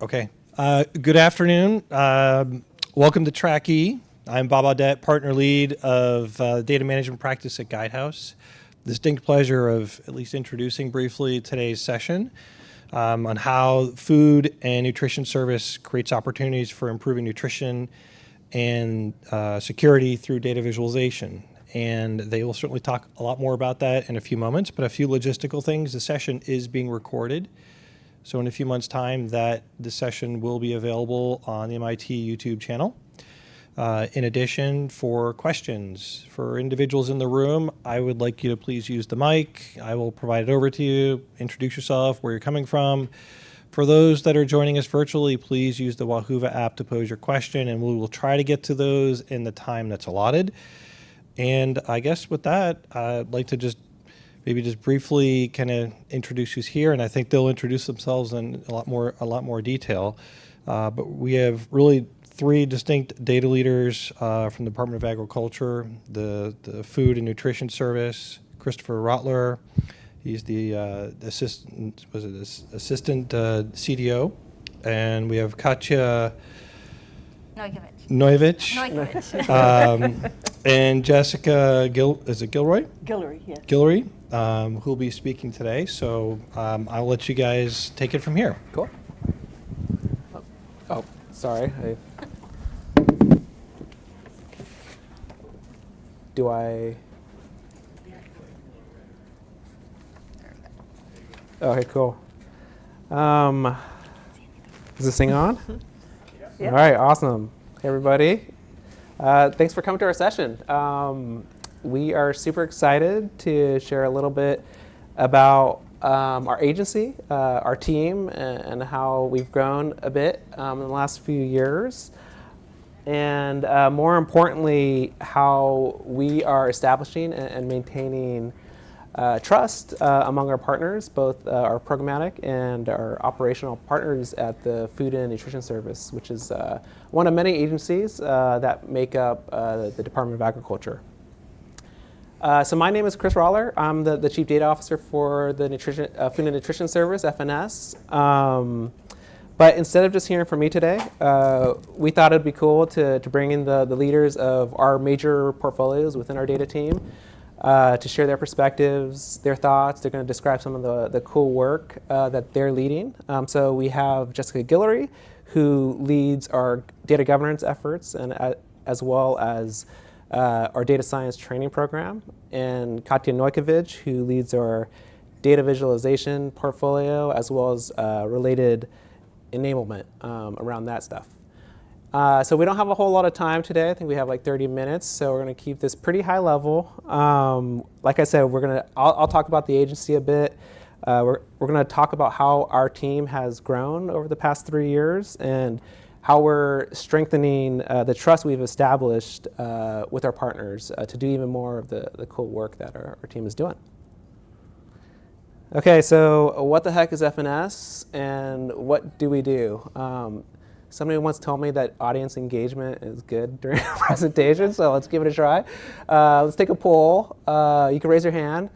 Okay. Good afternoon. Welcome to Track E. I'm Bob Audette, partner lead of data management practice at Guidehouse. Distinct pleasure of at least introducing briefly today's session on how food and nutrition service creates opportunities for improving nutrition and security through data visualization. And they will certainly talk a lot more about that in a few moments, but a few logistical things. The session is being recorded. So in a few months' time, the session will be available on the MIT YouTube channel. In addition, for questions for individuals in the room, I would like you to please use the mic. I will provide it over to you. Introduce yourself, where you're coming from. For those that are joining us virtually, please use the Wahoo app to pose your question, and we will try to get to those in the time that's allotted. And I guess with that, I'd like to maybe just briefly kind of introduce who's here, and I think they'll introduce themselves in a lot more detail. But we have really three distinct data leaders from the Department of Agriculture, the Food and Nutrition Service, Christopher Rottler. He's the assistant CDO, and we have Katya Noykhovich. And Jessica Guillory? Guillory, yes. Guillory, who'll be speaking today. So I'll let you guys take it from here. Cool. Oh, sorry. Do I? Okay, cool. Is this thing on? Yeah. All right, awesome. Hey, everybody. Thanks for coming to our session. We are super excited to share a little bit about our agency, our team, and how we've grown a bit in the last few years. And more importantly, how we are establishing and maintaining trust among our partners, both our programmatic and our operational partners at the Food and Nutrition Service, which is one of many agencies that make up the Department of Agriculture. So my name is Chris Rottler. I'm the Chief Data Officer for the Food and Nutrition Service, FNS. But instead of just hearing from me today, we thought it'd be cool to bring in the leaders of our major portfolios within our data team to share their perspectives, their thoughts. They're going to describe some of the cool work that they're leading. So we have Jessica Guillory, who leads our data governance efforts, and as well as our data science training program, and Katya Noykhovich, who leads our data visualization portfolio, as well as related enablement around that stuff. So we don't have a whole lot of time today. I think we have like 30 minutes, so we're going to keep this pretty high level. Like I said, I'll talk about the agency a bit. We're going to talk about how our team has grown over the past 3 years and how we're strengthening the trust we've established with our partners to do even more of the cool work that our team is doing. Okay, so what the heck is FNS and what do we do? Somebody once told me that audience engagement is good during a presentation, so let's give it a try. Let's take a poll. You can raise your hand.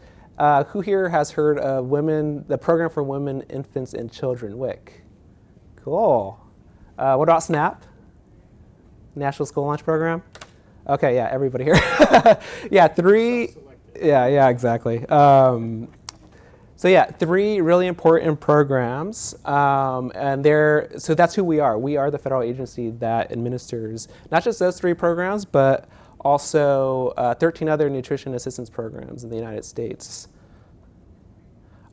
Who here has heard of the Program for Women, Infants, and Children, WIC? Cool. What about SNAP? National School Lunch Program? Okay, yeah, everybody here. Yeah, three. Yeah, exactly. So yeah, three really important programs, so that's who we are. We are the federal agency that administers not just those three programs, but also 13 other nutrition assistance programs in the United States.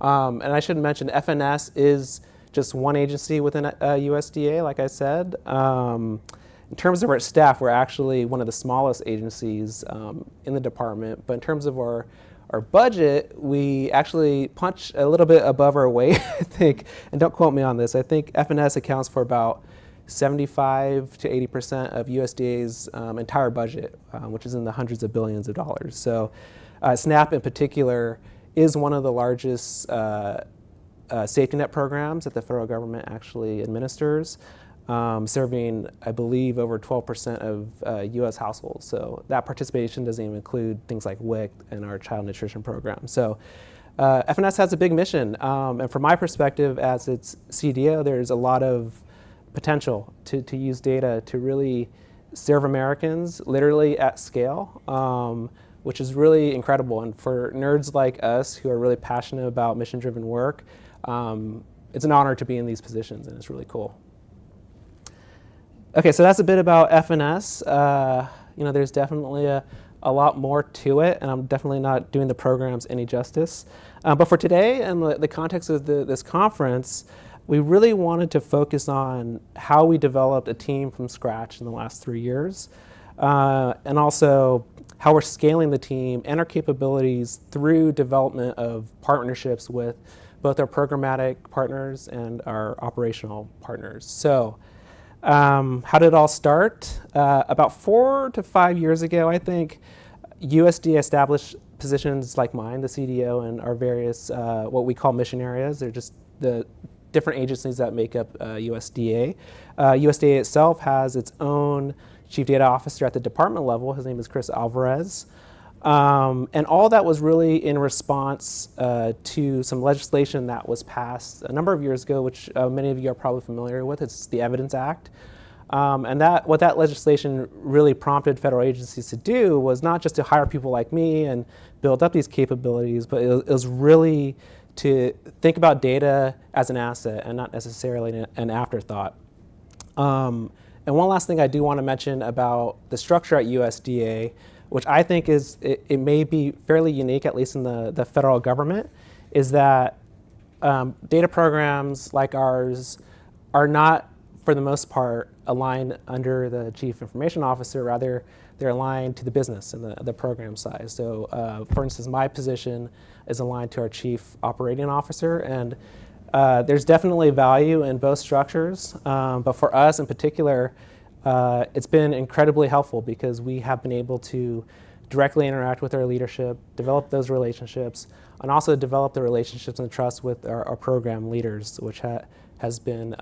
And I should mention, FNS is just one agency within USDA, like I said. In terms of our staff, we're actually one of the smallest agencies in the department, but in terms of our budget, we actually punch a little bit above our weight, I think, and don't quote me on this. I think FNS accounts for about 75 to 80% of USDA's entire budget, which is in the hundreds of billions of dollars. So SNAP in particular is one of the largest safety net programs that the federal government actually administers. Serving, I believe, over 12% of U.S. households. So that participation doesn't even include things like WIC and our child nutrition program. So FNS has a big mission. And from my perspective as its CDO, there's a lot of potential to use data to really serve Americans literally at scale, which is really incredible. And for nerds like us who are really passionate about mission-driven work, it's an honor to be in these positions, and it's really cool. Okay, so that's a bit about FNS. There's definitely a lot more to it, and I'm definitely not doing the programs any justice. But for today and the context of this conference, we really wanted to focus on how we developed a team from scratch in the last 3 years, and also how we're scaling the team and our capabilities through development of partnerships with both our programmatic partners and our operational partners. So how did it all start? About 4 to 5 years ago, I think, USDA established positions like mine, the CDO, and our various what we call mission areas. They're just the different agencies that make up USDA. USDA itself has its own chief data officer at the department level. His name is Chris Alvarez. And all that was really in response to some legislation that was passed a number of years ago, which many of you are probably familiar with. It's the Evidence Act. And what that legislation really prompted federal agencies to do was not just to hire people like me and build up these capabilities, but it was really to think about data as an asset and not necessarily an afterthought. And one last thing I do want to mention about the structure at USDA, which I think it may be fairly unique, at least in the federal government, is that data programs like ours are not, for the most part, aligned under the chief information officer. Rather, they're aligned to the business and the program side. So, for instance, my position is aligned to our chief operating officer, and there's definitely value in both structures. But for us in particular, it's been incredibly helpful because we have been able to directly interact with our leadership, develop those relationships, and also develop the relationships and trust with our program leaders, which has been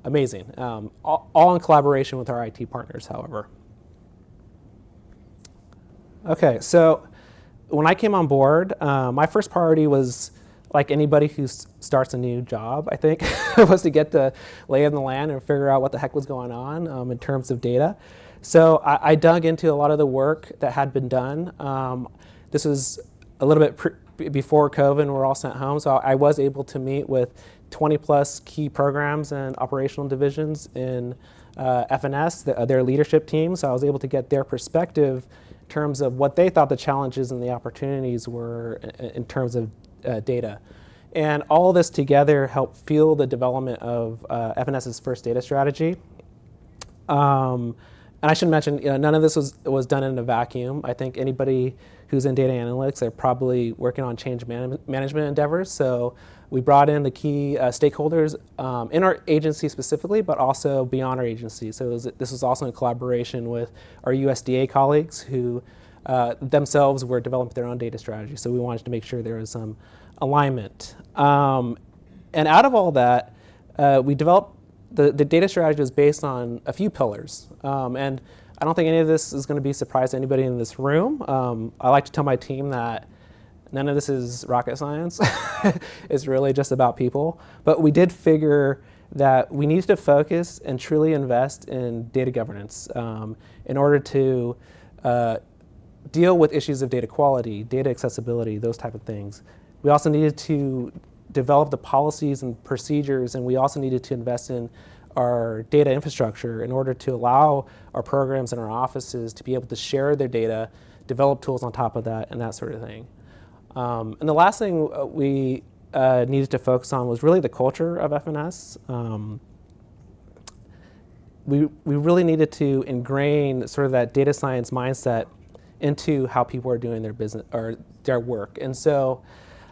amazing. All in collaboration with our IT partners, however. Okay, so when I came on board, my first priority was, like anybody who starts a new job, I think, was to get the lay of the land and figure out what the heck was going on in terms of data. So I dug into a lot of the work that had been done. This was a little bit before COVID, and we're all sent home, so I was able to meet with 20 plus key programs and operational divisions in FNS, their leadership team, so I was able to get their perspective in terms of what they thought the challenges and the opportunities were in terms of data. And all this together helped fuel the development of FNS's first data strategy. And I should mention, none of this was done in a vacuum. I think anybody who's in data analytics are probably working on change management endeavors. So we brought in the key stakeholders in our agency specifically, but also beyond our agency. So this was also in collaboration with our USDA colleagues who themselves were developing their own data strategy. So we wanted to make sure there was some alignment. And out of all that, we developed the data strategy was based on a few pillars. And I don't think any of this is going to be a surprise to anybody in this room. I like to tell my team that none of this is rocket science. It's really just about people. But we did figure that we needed to focus and truly invest in data governance in order to deal with issues of data quality, data accessibility, those type of things. We also needed to develop the policies and procedures, and we also needed to invest in our data infrastructure in order to allow our programs and our offices to be able to share their data, develop tools on top of that, and that sort of thing. And the last thing we needed to focus on was really the culture of FNS. We really needed to ingrain sort of that data science mindset into how people are doing their business or their work. And so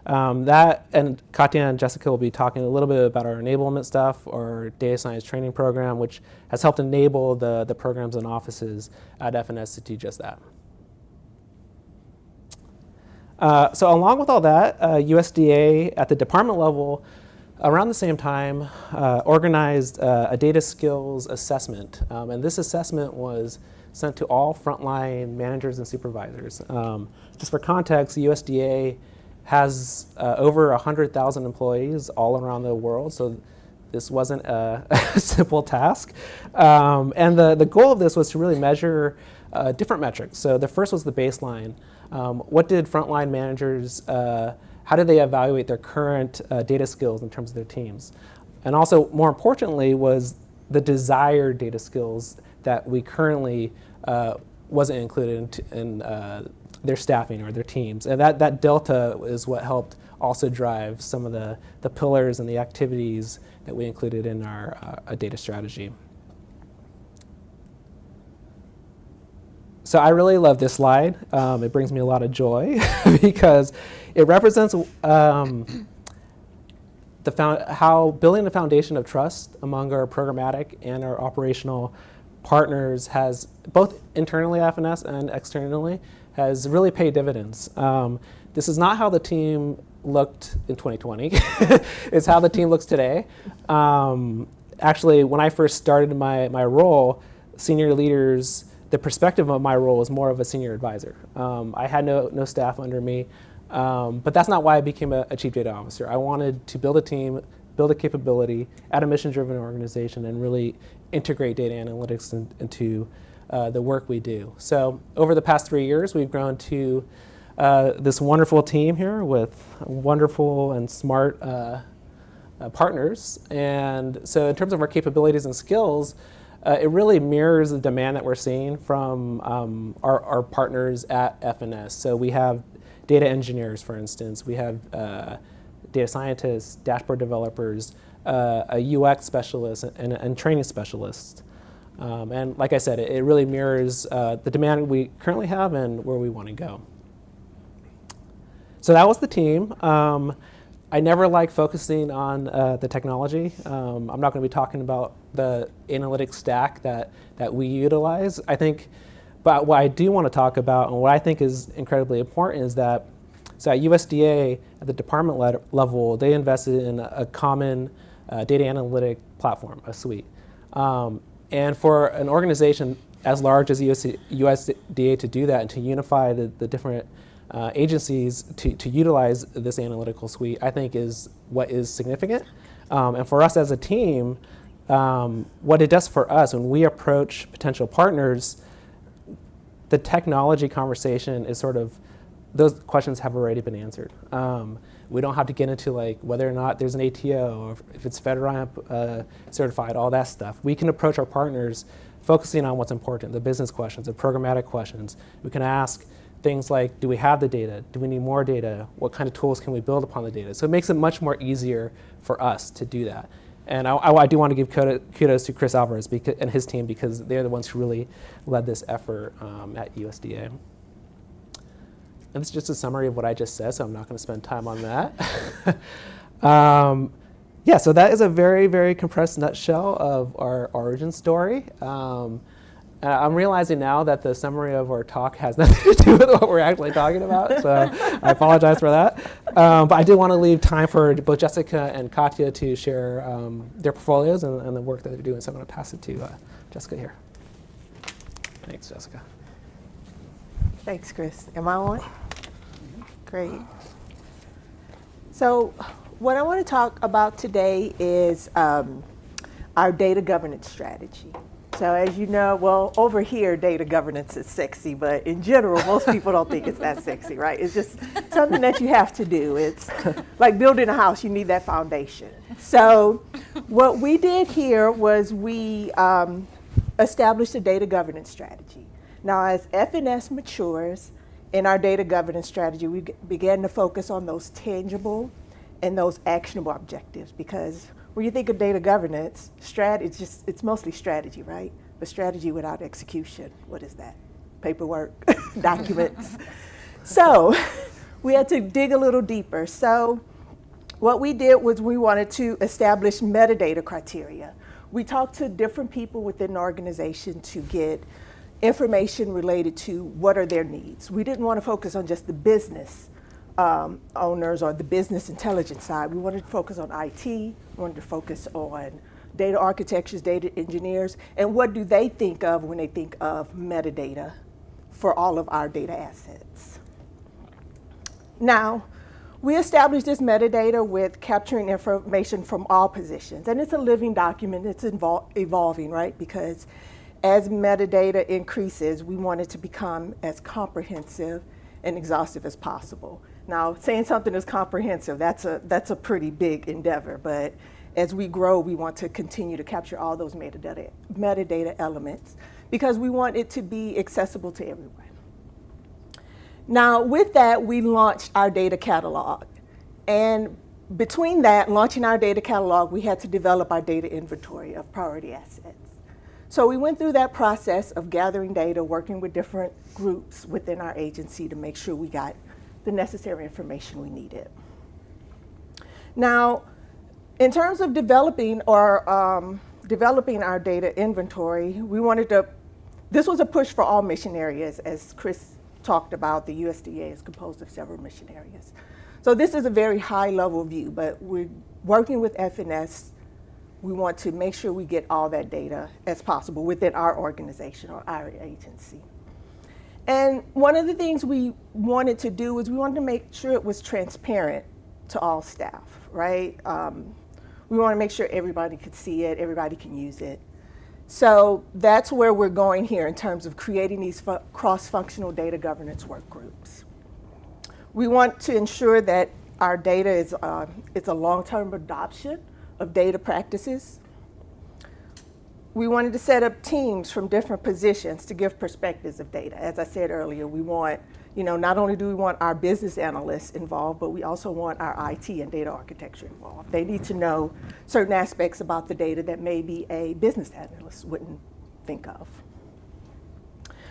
that, and Katya and Jessica will be talking a little bit about our enablement stuff, our data science training program, which has helped enable the programs and offices at FNS to do just that. So along with all that, USDA at the department level, around the same time, organized a data skills assessment. And this assessment was sent to all frontline managers and supervisors. Just for context, the USDA has over 100,000 employees all around the world. So this wasn't a simple task. And the goal of this was to really measure different metrics. So the first was the baseline. What did frontline managers, how did they evaluate their current data skills in terms of their teams? And also, more importantly, was the desired data skills that we currently wasn't included in their staffing or their teams. And that delta is what helped also drive some of the pillars and the activities that we included in our data strategy. So I really love this slide. It brings me a lot of joy because it represents how building the foundation of trust among our programmatic and our operational partners has, both internally at FNS and externally, has really paid dividends. This is not how the team looked in 2020. It's how the team looks today. Actually, when I first started my role, senior leaders, the perspective of my role was more of a senior advisor. I had no staff under me, but that's not why I became a chief data officer. I wanted to build a team, build a capability at a mission-driven organization, and really integrate data analytics into the work we do. So over the past 3 years, we've grown to this wonderful team here with wonderful and smart partners. And so in terms of our capabilities and skills, it really mirrors the demand that we're seeing from our partners at FNS. So we have data engineers, for instance. We have data scientists, dashboard developers, a UX specialist, and training specialist. And like I said, it really mirrors the demand we currently have and where we want to go. So that was the team. I never like focusing on the technology. I'm not going to be talking about the analytics stack that we utilize. But what I do want to talk about, and what I think is incredibly important, is that so at USDA, at the department level, they invested in a common data analytic platform, a suite. And for an organization as large as USDA to do that and to unify the different agencies to utilize this analytical suite, I think is what is significant. And for us as a team, what it does for us when we approach potential partners, the technology conversation is sort of, those questions have already been answered. We don't have to get into like whether or not there's an ATO or if it's FedRAMP certified, all that stuff. We can approach our partners focusing on what's important, the business questions, the programmatic questions. We can ask things like, do we have the data? Do we need more data? What kind of tools can we build upon the data? So it makes it much more easier for us to do that. And I do want to give kudos to Chris Alvarez and his team, because they're the ones who really led this effort at USDA. And this is just a summary of what I just said, so I'm not going to spend time on that. Yeah, so that is a very, very compressed nutshell of our origin story. I'm realizing now that the summary of our talk has nothing to do with what we're actually talking about, so I apologize for that. But I did want to leave time for both Jessica and Katya to share their portfolios and the work that they're doing, so I'm going to pass it to Jessica here. Thanks, Jessica. Thanks, Chris. Am I on? Great. So what I want to talk about today is our data governance strategy. So as you know, well, over here, data governance is sexy, but in general, most people don't think it's that sexy, right? It's just something that you have to do. It's like building a house, you need that foundation. So what we did here was we established a data governance strategy. Now, as FNS matures in our data governance strategy, we began to focus on those tangible and those actionable objectives, because when you think of data governance, it's mostly strategy, right? But strategy without execution, what is that? Paperwork, documents. So we had to dig a little deeper. So what we did was we wanted to establish metadata criteria. We talked to different people within the organization to get information related to what are their needs. We didn't want to focus on just the business owners or the business intelligence side. We wanted to focus on IT, we wanted to focus on data architectures, data engineers, and what do they think of when they think of metadata for all of our data assets. Now, We established this metadata with capturing information from all positions. And it's a living document. It's evolving, right? Because as metadata increases, we want it to become as comprehensive and exhaustive as possible. Now, saying something is comprehensive, that's a pretty big endeavor. But as we grow, we want to continue to capture all those metadata elements because we want it to be accessible to everyone. Now, with that, we launched our data catalog. And between that, launching our data catalog, we had to develop our data inventory of priority assets. So we went through that process of gathering data, working with different groups within our agency to make sure we got the necessary information we needed. Now, in terms of developing our data inventory, this was a push for all mission areas. As Chris talked about, the USDA is composed of several mission areas. So this is a very high level view, but we're working with FNS. We want to make sure we get all that data as possible within our organization or our agency. And one of the things we wanted to do was we wanted to make sure it was transparent to all staff, right? We want to make sure everybody could see it, everybody can use it. So that's where we're going here in terms of creating these cross-functional data governance work groups. We want to ensure that our data is it's a long-term adoption of data practices. We wanted to set up teams from different positions to give perspectives of data. As I said earlier, we want, not only do we want our business analysts involved, but we also want our IT and data architecture involved. They need to know certain aspects about the data that maybe a business analyst wouldn't think of.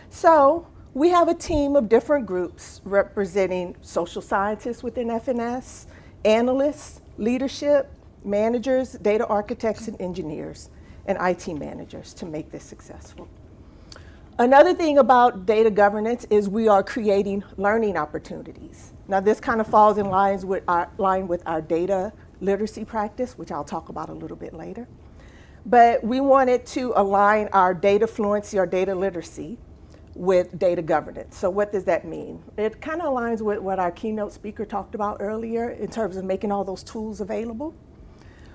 So we have a team of different groups representing social scientists within FNS, analysts, leadership, managers, data architects, and engineers, and IT managers to make this successful. Another thing about data governance is we are creating learning opportunities. Now this kind of falls in line with our data literacy practice, which I'll talk about a little bit later. But we wanted to align our data fluency or data literacy with data governance. So what does that mean? It kind of aligns with what our keynote speaker talked about earlier in terms of making all those tools available.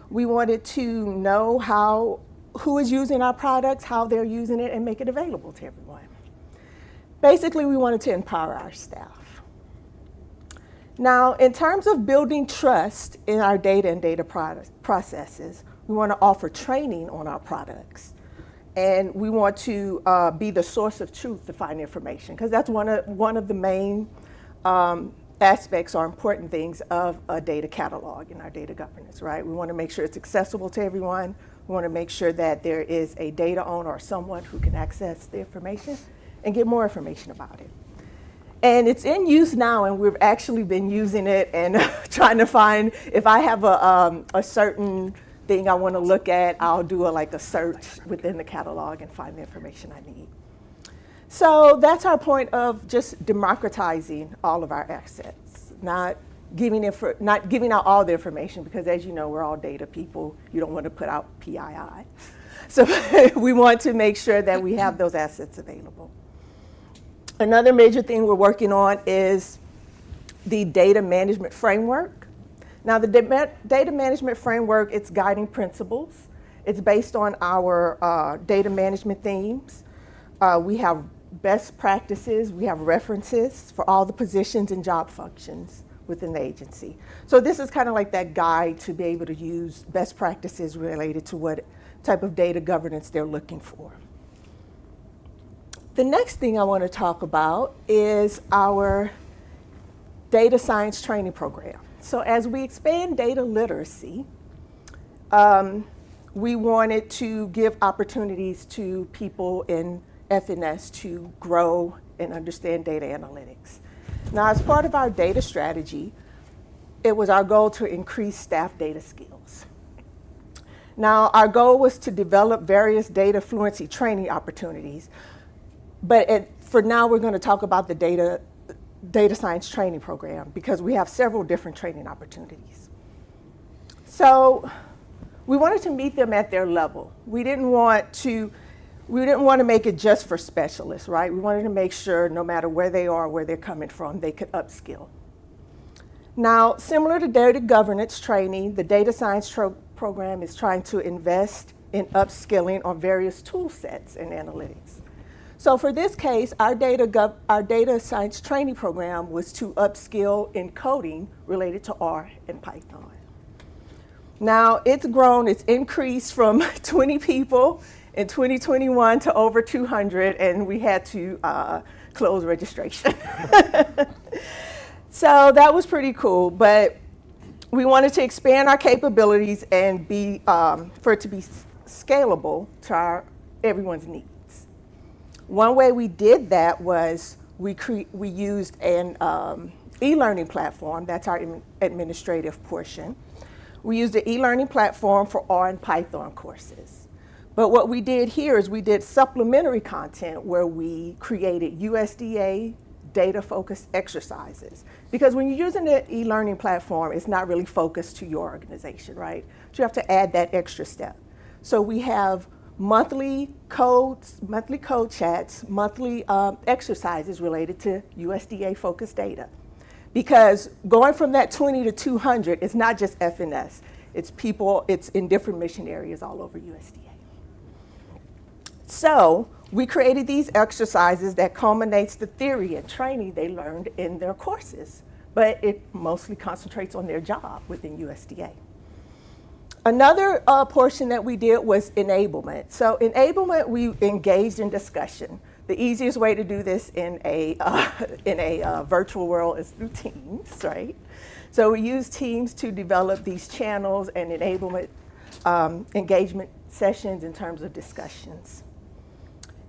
We wanted to know who is using our products, how they're using it, and make it available to everyone. Basically, we wanted to empower our staff. Now, in terms of building trust in our data and data processes, we want to offer training on our products. And we want to be the source of truth to find information, because that's one of the main aspects or important things of a data catalog in our data governance, right? We want to make sure it's accessible to everyone. We want to make sure that there is a data owner or someone who can access the information and get more information about it. And it's in use now, and we've actually been using it and trying to find, if I have a certain thing I want to look at, I'll do a search within the catalog and find the information I need. So that's our point of just democratizing all of our assets, not giving out all the information, because as you know, we're all data people. You don't want to put out PII. So we want to make sure that we have those assets available. Another major thing we're working on is the data management framework. Now the data management framework, it's guiding principles. It's based on our data management themes. We have best practices, we have references for all the positions and job functions within the agency. So this is kind of like that guide to be able to use best practices related to what type of data governance they're looking for. The next thing I want to talk about is our data science training program. So as we expand data literacy, we wanted to give opportunities to people in FNS to grow and understand data analytics. Now, as part of our data strategy, it was our goal to increase staff data skills. Now, our goal was to develop various data fluency training opportunities, but for now, we're going to talk about the data science training program because we have several different training opportunities. So we wanted to meet them at their level. We didn't want to make it just for specialists, right? We wanted to make sure no matter where they are, where they're coming from, they could upskill. Now, similar to data governance training, the data science program is trying to invest in upskilling on various tool sets in analytics. So for this case, our data science training program was to upskill in coding related to R and Python. Now, it's grown, it's increased from 20 people in 2021 to over 200, and we had to close registration. So that was pretty cool, but we wanted to expand our capabilities and for it to be scalable to everyone's needs. One way we did that was we used an e-learning platform. That's our administrative portion. We used the e-learning platform for R and Python courses. But what we did here is we did supplementary content where we created USDA data-focused exercises. Because when you're using the e-learning platform, it's not really focused to your organization, right? So you have to add that extra step. So we have monthly code chats, monthly exercises related to USDA-focused data. Because going from that 20 to 200 is not just FNS. It's people, it's in different mission areas all over USDA. So we created these exercises that culminates the theory and training they learned in their courses, but it mostly concentrates on their job within USDA. Another portion that we did was enablement. So enablement, we engaged in discussion. The easiest way to do this in a virtual world is through Teams, right? So we use Teams to develop these channels and enablement engagement sessions in terms of discussions.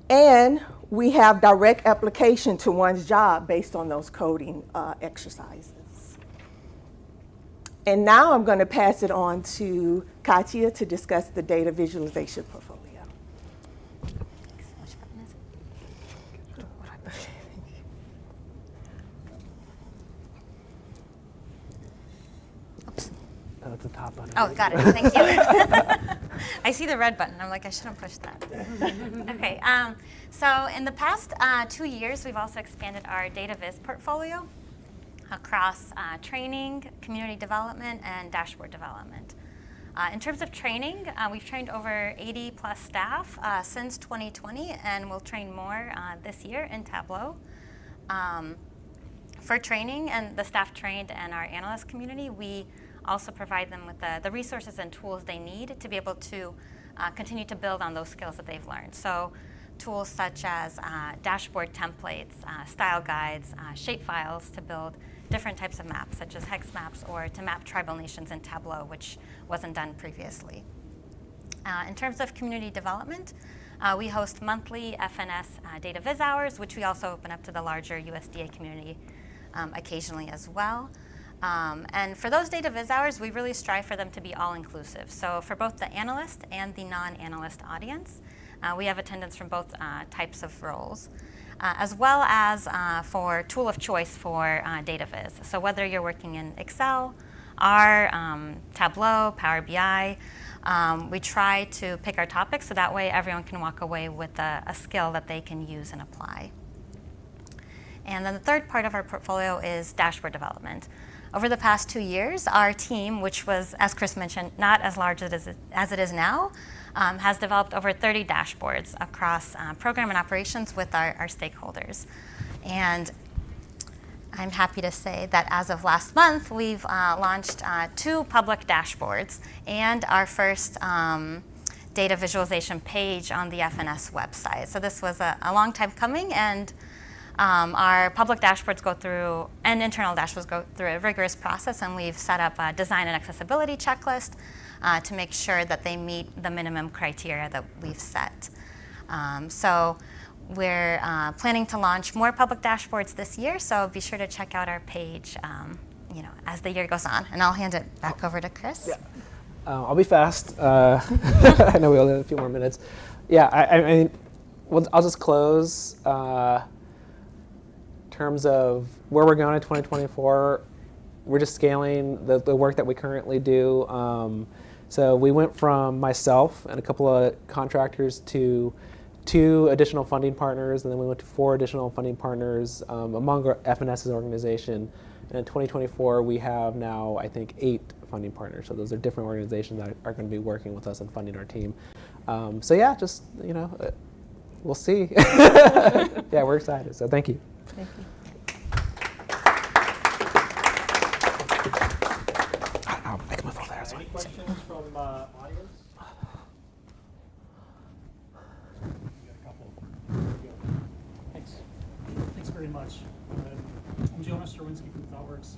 And we have direct application to one's job based on those coding exercises. And now I'm going to pass it on to Katya to discuss the data visualization portfolio. Oh, it's the top button. Oh, got it. Thank you. I see the red button. I'm like, I shouldn't push that. Okay. So in the past 2 years, we've also expanded our data viz portfolio across training, community development, and dashboard development. In terms of training, we've trained over 80 plus staff since 2020, and we'll train more this year in Tableau. For training and the staff trained and our analyst community, we also provide them with the resources and tools they need to be able to continue to build on those skills that they've learned. So tools such as dashboard templates, style guides, shape files to build different types of maps, such as hex maps, or to map tribal nations in Tableau, which wasn't done previously. In terms of community development, we host monthly FNS data viz hours, which we also open up to the larger USDA community occasionally as well. And for those data viz hours, we really strive for them to be all-inclusive. So for both the analyst and the non-analyst audience, we have attendance from both types of roles, as well as for tool of choice for data viz. So whether you're working in Excel, R, Tableau, Power BI, we try to pick our topics so that way everyone can walk away with a skill that they can use and apply. And then the third part of our portfolio is dashboard development. Over the past 2 years, our team, which was, as Chris mentioned, not as large as it is now, has developed over 30 dashboards across program and operations with our stakeholders. And I'm happy to say that as of last month, we've launched 2 public dashboards and our first data visualization page on the FNS website. So this was a long time coming, and our public dashboards go through, and internal dashboards go through a rigorous process, and we've set up a design and accessibility checklist to make sure that they meet the minimum criteria that we've set. So we're planning to launch more public dashboards this year, so be sure to check out our page as the year goes on. And I'll hand it back over to Chris. Yeah. I'll be fast. I know we only have a few more minutes. Yeah, I mean, I'll just close. Terms of where we're going in 2024, we're just scaling the work that we currently do. So we went from myself and a couple of contractors to 2 additional funding partners, and then we went to 4 additional funding partners among our FNS's organization And in 2024, we have now, I think, 8 funding partners. So those are different organizations that are going to be working with us and funding our team. So yeah, just, we'll see. Yeah, we're excited. So thank you. Thank you. I can move over there. Any questions from audience? Thanks very much. I'm Jonas Derwinski from ThoughtWorks.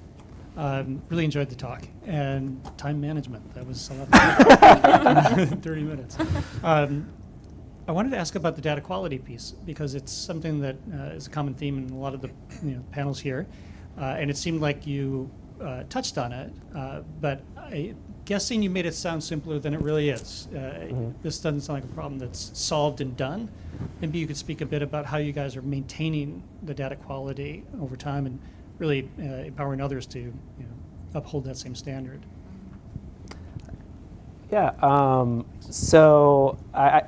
Really enjoyed the talk and time management. That was a lot. 30 minutes. I wanted to ask about the data quality piece because it's something that is a common theme in a lot of the panels here, and it seemed like you touched on it, but I'm guessing you made it sound simpler than it really is. This doesn't sound like a problem that's solved and done. Maybe you could speak a bit about how you guys are maintaining the data quality over time and really empowering others to uphold that same standard. Yeah. So I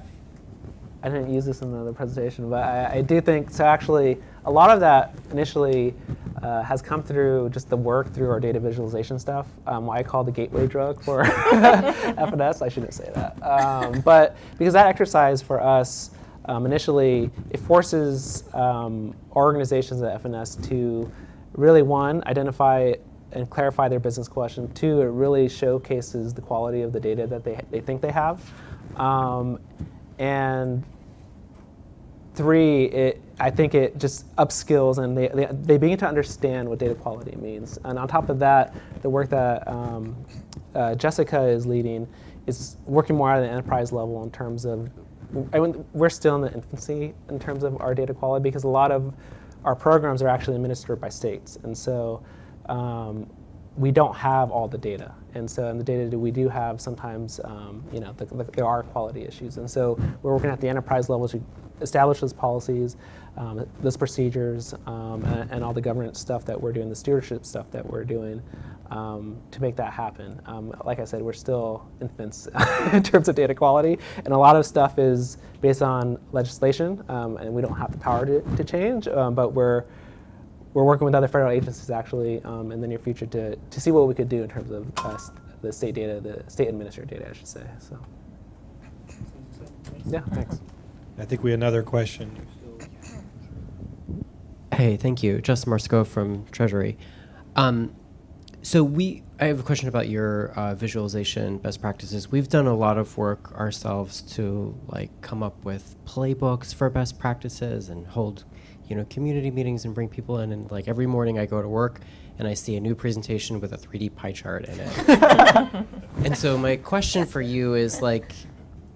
didn't use this in the presentation, but I do think, so actually, a lot of that initially has come through just the work through our data visualization stuff, what I call the gateway drug for FNS. I shouldn't say that. But because that exercise for us, initially, it forces organizations at FNS to really, one, identify and clarify their business question. 2, it really showcases the quality of the data that they think they have. And 3, I think it just upskills and they begin to understand what data quality means. And on top of that, the work that Jessica is leading is working more at an enterprise level in terms of, we're still in the infancy in terms of our data quality because a lot of our programs are actually administered by states. And so we don't have all the data. And so in the data that we do have, sometimes there are quality issues. And so we're working at the enterprise level to establish those policies, those procedures, and all the governance stuff that we're doing, the stewardship stuff that we're doing to make that happen. Like I said, we're still infants in terms of data quality, and a lot of stuff is based on legislation, and we don't have the power to change, but we're working with other federal agencies actually in the near future to see what we could do in terms of the state data, the state administered data, I should say. So, yeah, thanks. I think we have another question. Hey, thank you. Justin Marsko from Treasury. I have a question about your visualization best practices. We've done a lot of work ourselves to come up with playbooks for best practices and hold community meetings and bring people in. And every morning I go to work and I see a new presentation with a 3D pie chart in it. And so my question for you is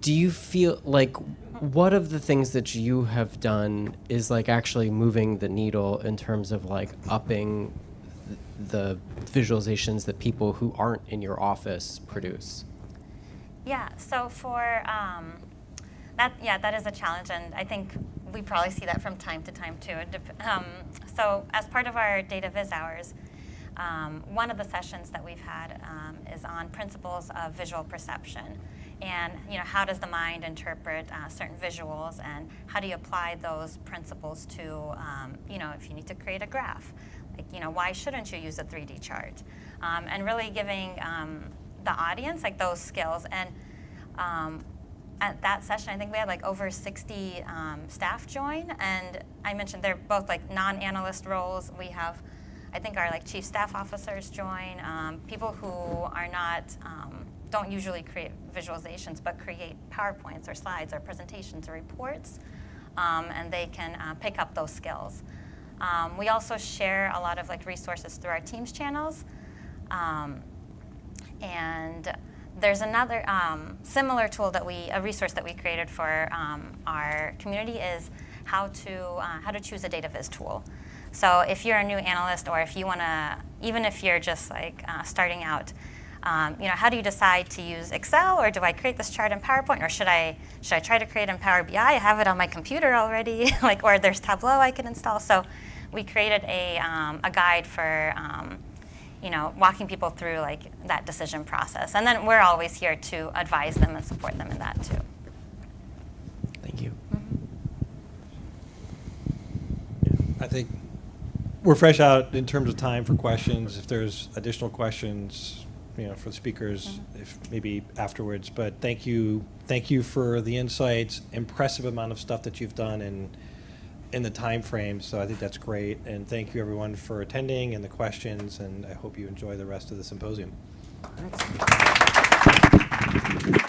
do you feel what of the things that you have done is actually moving the needle in terms of upping the visualizations that people who aren't in your office produce? Yeah, so for that is a challenge, and I think we probably see that from time to time too. So as part of our data viz hours, one of the sessions that we've had is on principles of visual perception. And how does the mind interpret certain visuals, and how do you apply those principles to, if you need to create a graph, why shouldn't you use a 3D chart? And really giving the audience those skills. And at that session, I think we had over 60 staff join, and I mentioned they're both non-analyst roles. We have, I think, our chief staff officers join, people who are not. Don't usually create visualizations, but create PowerPoints or slides or presentations or reports, and they can pick up those skills. We also share a lot of resources through our Teams channels, and there's another similar tool a resource that we created for our community is how to choose a data viz tool. So if you're a new analyst, or if you want to, even if you're just starting out. How do you decide to use Excel, or do I create this chart in PowerPoint, or should I try to create it in Power BI? I have it on my computer already, or there's Tableau I can install. So we created a guide for walking people through that decision process, and then we're always here to advise them and support them in that too. Thank you. I think we're fresh out in terms of time for questions. If there's additional questions, for the speakers, if maybe afterwards. But thank you for the insights. Impressive amount of stuff that you've done in the time frame. So I think that's great. And thank you everyone for attending and the questions. And I hope you enjoy the rest of the symposium. Thanks.